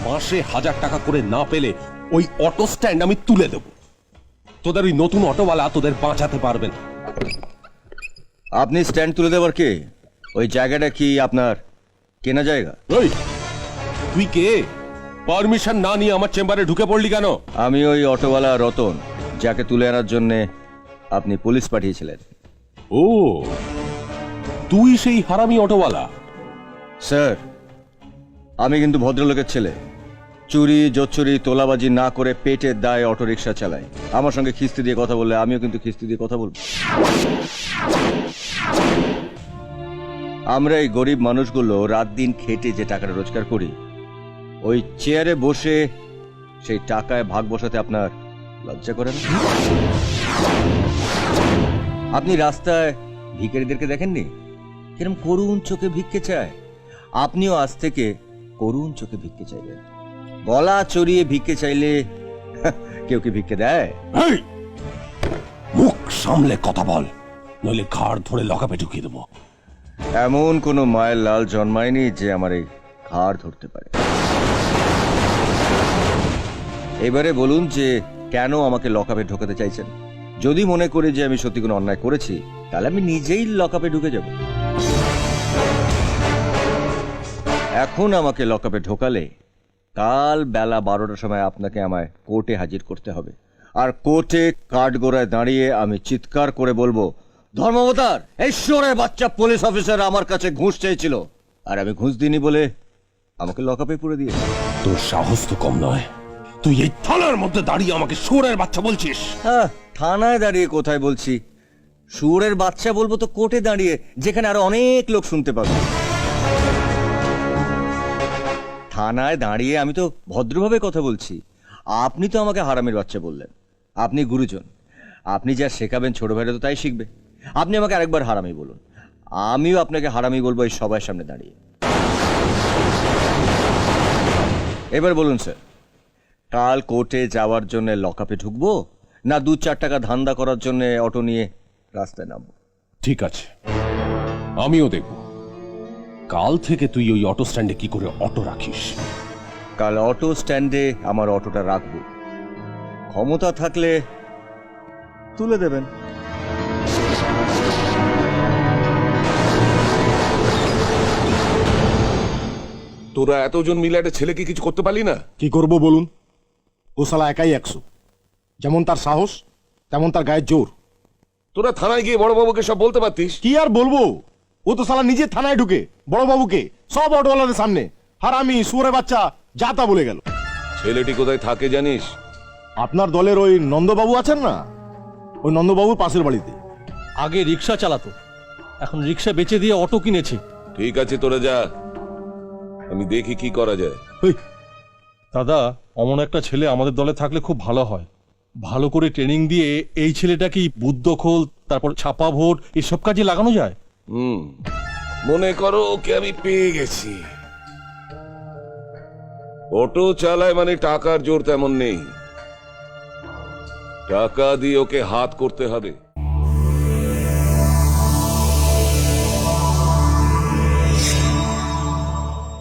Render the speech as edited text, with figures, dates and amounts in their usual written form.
মাসে 1000 টাকা করে না পেলে ওই অটো স্ট্যান্ড আমি তুলে দেব। তোদের ওই নতুন অটোওয়ালা তোদের বাঁচাতে পারবেন। আপনি স্ট্যান্ড তুলে দেবার কে? ওই জায়গাটা কি আপনার কেনা জায়গা? ওই তুই কে? পারমিশন না নিয়ে আমার চেম্বারে ঢুকে পড়লি কেন? আমি ওই অটোওয়ালা রতন, যাকে তুলে আনার জন্য আপনি পুলিশ পাঠিয়েছিলেন। ও, তুই সেই হারামি অটোওয়ালা? স্যার, আমি কিন্তু ভদ্রলোকের ছেলে। চুরি জোচ্চুরি তোলাবাজি না করে পেটের দায়ে অটো রিক্সা চালাই। আমার সঙ্গে খিস্তি দিয়ে কথা বললে আমিও কিন্তু খিস্তি দিয়ে কথা বলবো। আমরা এই গরিব মানুষগুলো রাত দিন খেটে যে টাকাটা রোজগার করি, ওই চেয়ারে বসে সেই টাকায় ভাগ বসাতে আপনার লজ্জা করে না? আপনি রাস্তায় ভিখারিদেরকে দেখেননি কিরম করুণ চোখে ভিক্ষে চায়? আপনিও আজ থেকে করুণ চোখে ভিক্ষে চাইবেন। গলা চড়িয়ে ভিক্ষে চাইলে কেউ কি ভিক্ষে দেয়? মুখ সামলে কথা বল, নইলে ঘাড় ধরে লকাপে ঢুকিয়ে দেবো। এমন কোনো মায়ের লাল জন্মায়নি যে আমার এই ঘাড় ধরতে পারে। এবারে বলুন যে কেন আমাকে লকআপে ঢোকাতে চাইছেন? যদি মনে করি যে আমি সত্যি কোনো অন্যায় করেছি, তাহলে আমি নিজেই লকআপে ঢুকে যাব। এখন আমাকে লকআপে ঢোকালে কাল বেলা 12টার সময় আপনাকে আমায় কোর্টে হাজির করতে হবে। আর কোর্টে কাঠগোড়ায় দাঁড়িয়ে আমি চিৎকার করে বলবো, ধর্মাবতার, এই শোরের বাচ্চা পুলিশ অফিসার আমার কাছে ঘুষ চেয়েছিল, আর আমি ঘুষ দিইনি বলে আমাকে লকআপে পুরে দিয়েছে। তোর সাহস তো কম নয়, তুই এই থানার মধ্যে দাঁড়িয়ে আমাকে শুয়োরের বাচ্চা বলছিস? হ্যাঁ, থানায় দাঁড়িয়ে কোথায় বলছি? শুয়োরের বাচ্চা বলবো তো কোর্টে দাঁড়িয়ে, যেখানে আরো অনেক লোক শুনতে পাবে। থানায় দাঁড়িয়ে আমি তো ভদ্রভাবে কথা বলছি। আপনি তো আমাকে হারামির বাচ্চা বললেন। আপনি গুরুজন, আপনি যা শেখাবেন ছোট ভাইরা তো তাই শিখবে। আপনি আমাকে আরেকবার হারামি বলুন, আমিও আপনাকে হারামি বলবো এই সবার সামনে দাঁড়িয়ে। এবার বলুন স্যার, কাল কোর্টে যাওয়ার জন্য লকআপে ঢুকবো, না 2-4 টাকা ধান্দা করার জন্য অটো নিয়ে রাস্তায় নামবো? ঠিক আছে, আমিও দেখব কাল থেকে তুই ওই অটো স্ট্যান্ডে কি করে অটো রাখিস। কাল অটো স্ট্যান্ডে আমার অটোটা রাখবো, ক্ষমতা থাকলে তুলে দেবেন। তোরা এতজন মিলে একটা ছেলেকে কিছু করতে পারলি না? কি করব বলুন? ও শালা একাই 100। যেমন তার সাহস, তেমন তার গায়ের জোর। তোরা থানায় গিয়ে বড়বাবুকে সব বলতে পারতিস। কি আর বলবো, ও তো শালা নিজে থানায় ঢুকে বড়বাবুকে সব অটোওয়ালাদের সামনে হারামি শুয়োরের বাচ্চা যা তা বলে গেল। ছেলেটি কোথায় থাকে জানিস? আপনার দলের ওই নন্দবাবু আছেন না, ওই নন্দবাবুর পাশের বাড়িতে। আগে রিক্সা চালাতো, এখন রিক্সা বেচে দিয়ে অটো কিনেছে। ঠিক আছে, তোরা যা, আমি দেখি কি করা যায়। দাদা, অমন একটা ছেলে আমাদের দলে থাকলে খুব ভালো হয়। ভালো করে ট্রেনিং দিয়ে এই ছেলেটাকে বুদ্ধ খোল, তারপর ছাপা ভোট এসব কাজে লাগানো যায়। মনে করো ওকে আমি পেয়ে গেছি। অটো চালায় মানে টাকার জোর তেমন নেই, টাকা দিয়ে ওকে হাত করতে হবে।